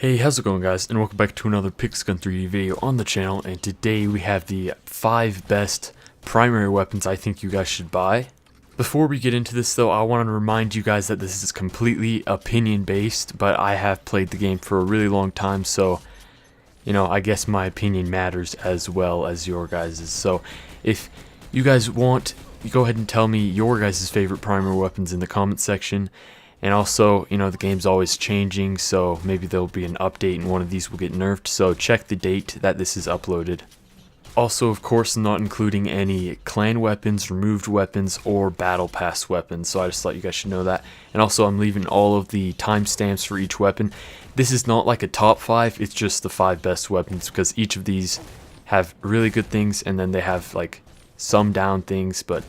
Hey, how's it going, guys, and welcome back to another Pixgun 3D video on the channel. And today we have the 5 best primary weapons I think you guys should buy. Before we get into this though, I want to remind you guys that this is completely opinion based, but I have played the game for a really long time, so I guess my opinion matters as well as your guys's. So if you guys want, you go ahead and tell me your guys' favorite primary weapons in the comment section. And also, the game's always changing, so maybe there'll be an update and one of these will get nerfed, so check the date that this is uploaded. Also, of course, not including any clan weapons, removed weapons, or battle pass weapons, so I just thought you guys should know that. And also, I'm leaving all of the timestamps for each weapon. This is not like a top 5, it's just the 5 best weapons, because each of these have really good things, and then they have, like, some down things, but,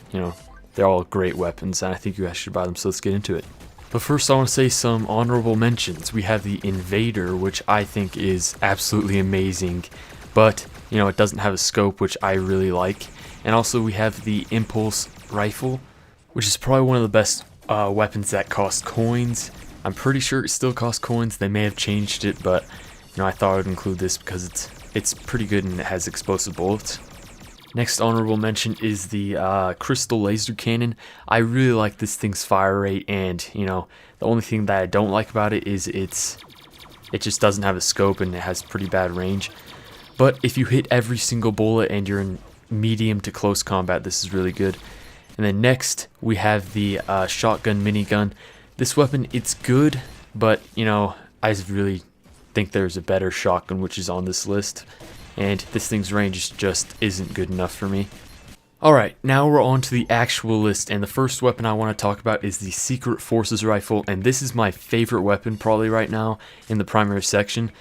they're all great weapons, and I think you guys should buy them, so let's get into it. But first I want to say some honorable mentions. We have the Invader, which I think is absolutely amazing, but it doesn't have a scope, which I really like. And also we have the Impulse Rifle, which is probably one of the best weapons that cost coins. I'm pretty sure it still costs coins. They may have changed it, but I thought I would include this because it's pretty good and it has explosive bullets. Next honorable mention is the Crystal Laser Cannon. I really like this thing's fire rate, and the only thing that I don't like about it is it just doesn't have a scope and it has pretty bad range. But if you hit every single bullet and you're in medium to close combat, this is really good. And then next we have the Shotgun Minigun. This weapon, it's good, but I really think there's a better shotgun which is on this list. And this thing's range just isn't good enough for me. Alright, now we're on to the actual list, and the first weapon I want to talk about is the Secret Forces Rifle, and this is my favorite weapon probably right now in the primary section.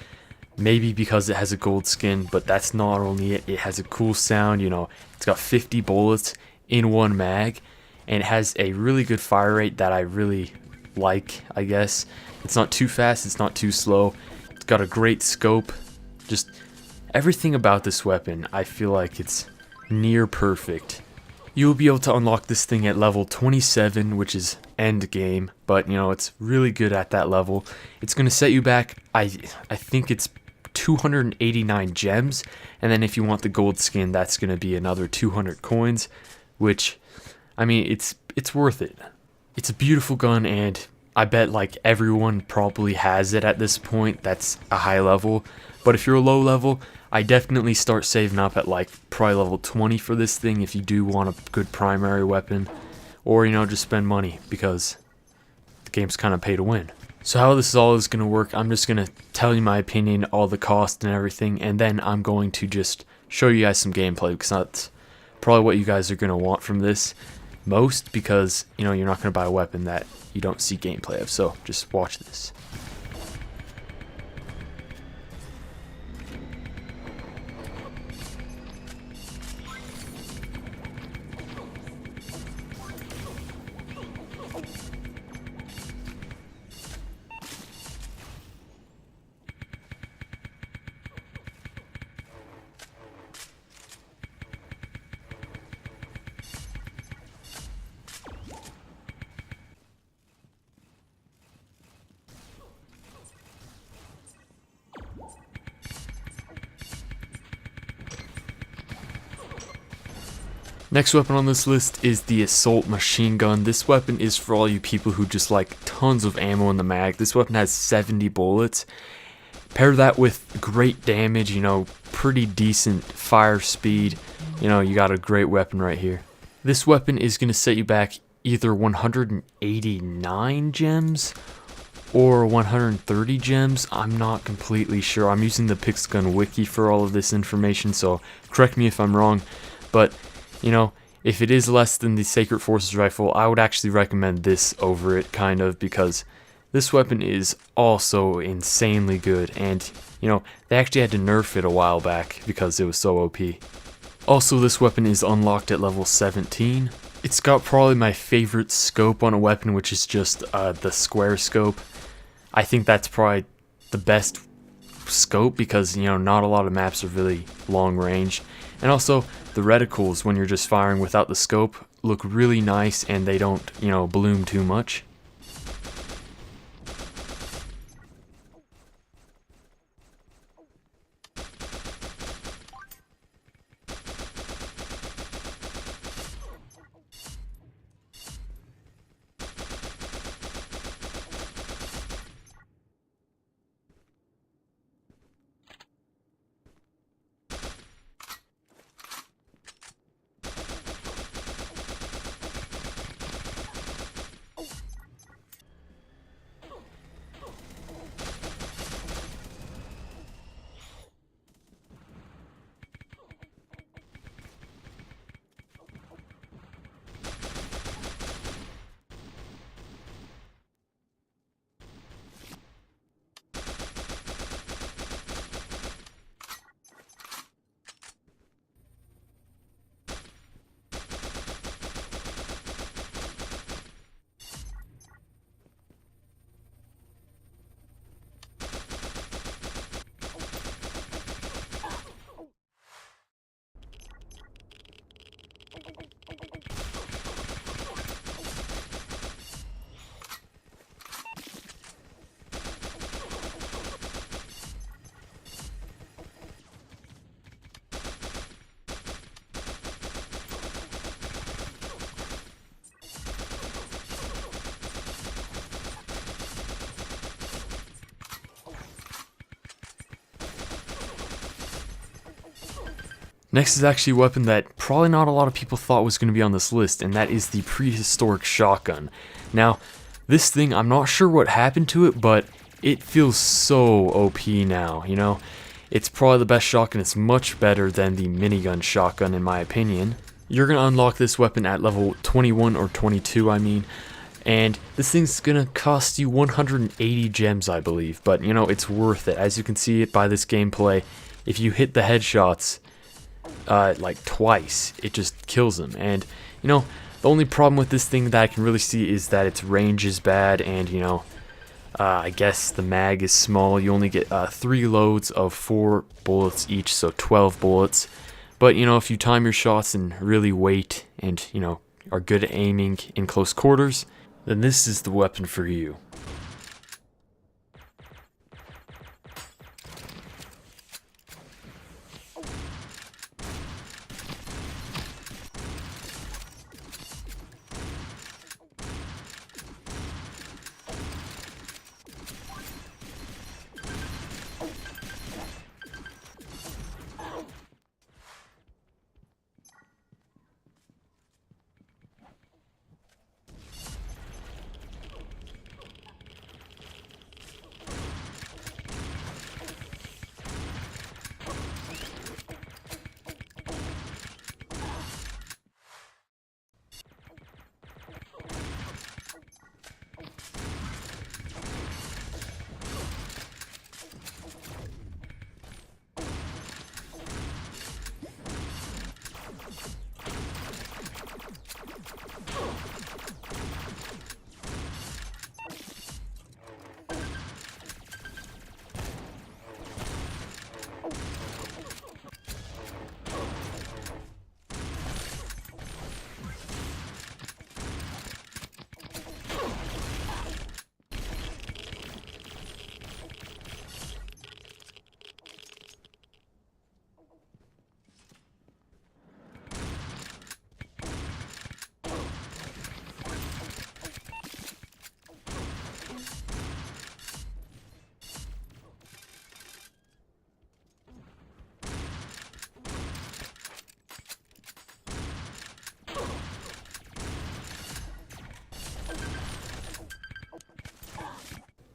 Maybe because it has a gold skin, but that's not only it. It has a cool sound, it's got 50 bullets in one mag, and it has a really good fire rate that I really like, I guess. It's not too fast, it's not too slow, it's got a great scope, just everything about this weapon, I feel like it's near perfect. You'll be able to unlock this thing at level 27, which is end game, but it's really good at that level. It's going to set you back, I think it's 289 gems, and then if you want the gold skin, that's going to be another 200 coins, which, it's worth it. It's a beautiful gun, and I bet like everyone probably has it at this point. That's a high level, but if you're a low level, I definitely start saving up at like probably level 20 for this thing if you do want a good primary weapon, or just spend money because the game's kind of pay to win. So how this all is going to work, I'm just going to tell you my opinion, all the cost and everything, and then I'm going to just show you guys some gameplay, because that's probably what you guys are going to want from this most, because you're not going to buy a weapon that you don't see gameplay of. So just watch this. Next weapon on this list is the Assault Machine Gun. This weapon is for all you people who just like tons of ammo in the mag. This weapon has 70 bullets. Pair that with great damage, pretty decent fire speed. You got a great weapon right here. This weapon is going to set you back either 189 gems or 130 gems. I'm not completely sure. I'm using the Pixgun wiki for all of this information, so correct me if I'm wrong. But if it is less than the Sacred Forces Rifle, I would actually recommend this over it, kind of, because this weapon is also insanely good, and, they actually had to nerf it a while back because it was so OP. Also, this weapon is unlocked at level 17. It's got probably my favorite scope on a weapon, which is just the square scope. I think that's probably the best scope because, not a lot of maps are really long range. And also, the reticles, when you're just firing without the scope, look really nice and they don't, bloom too much. Next is actually a weapon that probably not a lot of people thought was going to be on this list, and that is the Prehistoric Shotgun. Now, this thing, I'm not sure what happened to it, but it feels so OP now, you know? It's probably the best shotgun. It's much better than the minigun shotgun in my opinion. You're going to unlock this weapon at level 21 or 22, I mean. And this thing's going to cost you 180 gems, I believe. But, you know, it's worth it. As you can see it by this gameplay, if you hit the headshots like twice, it just kills them. And, you know, the only problem with this thing that I can really see is that its range is bad and, you know, I guess the mag is small. You only get 3 loads of 4 bullets each, so 12 bullets. But, you know, if you time your shots and really wait and, you know, are good at aiming in close quarters, then this is the weapon for you.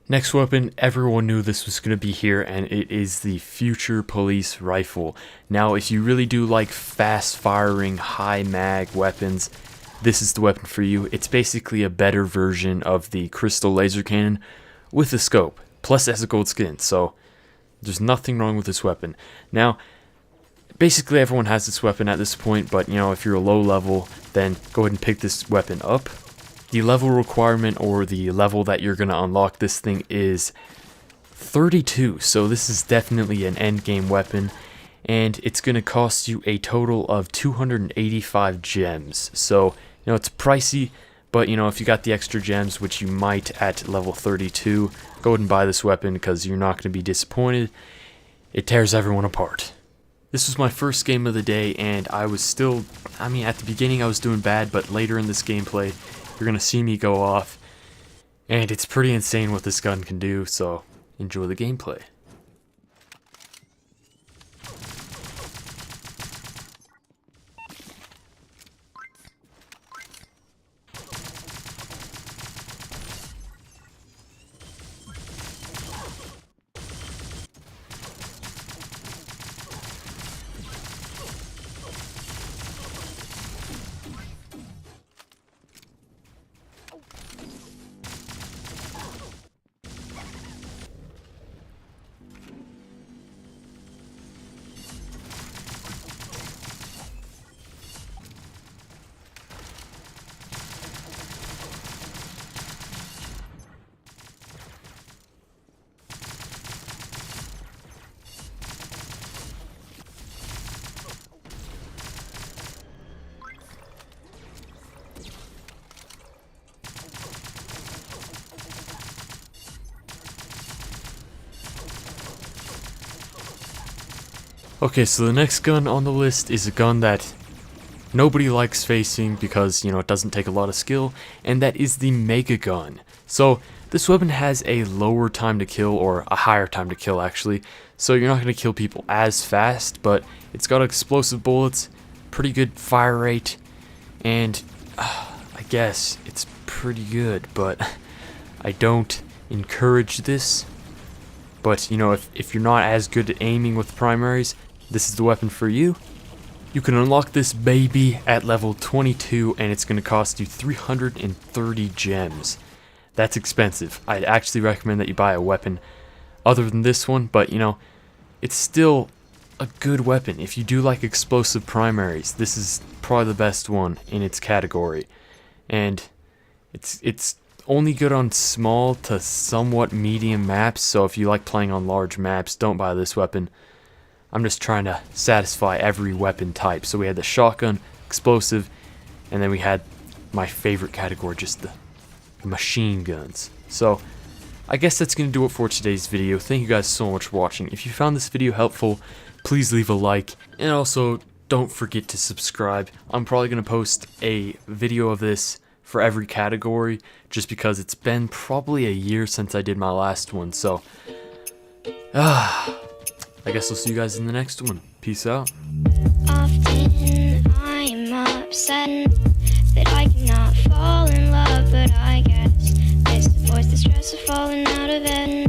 Next weapon, everyone knew this was going to be here, and it is the Future Police Rifle. Now, if you really do like fast-firing, high-mag weapons, this is the weapon for you. It's basically a better version of the Crystal Laser Cannon with a scope. Plus, it has a gold skin, so there's nothing wrong with this weapon. Now, basically everyone has this weapon at this point, but, you know, if you're a low level, then go ahead and pick this weapon up. The level requirement, or the level that you're going to unlock this thing, is 32, so this is definitely an end game weapon, and it's going to cost you a total of 285 gems. So, you know, it's pricey, but, you know, if you got the extra gems, which you might at level 32, go ahead and buy this weapon because you're not going to be disappointed. It tears everyone apart. This was my first game of the day, and I was still, I mean, at the beginning I was doing bad, but later in this gameplay, you're going to see me go off, and it's pretty insane what this gun can do, so enjoy the gameplay. Okay, so the next gun on the list is a gun that nobody likes facing because, you know, it doesn't take a lot of skill, and that is the Mega Gun. So, This weapon has a lower time to kill, or a higher time to kill actually, so you're not going to kill people as fast, but it's got explosive bullets, pretty good fire rate, and I guess it's pretty good, but I don't encourage this. But you know, if you're not as good at aiming with primaries, this is the weapon for you. You can unlock this baby at level 22, and it's going to cost you 330 gems. That's expensive. I'd actually recommend that you buy a weapon other than this one, but you know, it's still a good weapon. If you do like explosive primaries, this is probably the best one in its category. And it's only good on small to somewhat medium maps, so if you like playing on large maps, don't buy this weapon. I'm just trying to satisfy every weapon type. So we had the shotgun, explosive, and then we had my favorite category, just the machine guns. So I guess that's going to do it for today's video. Thank you guys so much for watching. If you found this video helpful, please leave a like, and also don't forget to subscribe. I'm probably going to post a video of this for every category, just because it's been probably a year since I did my last one. So I guess I'll see you guys in the next one. Peace out. Often I'm upset that I cannot fall in love, but I guess it's the voice, the stress of falling out of bed.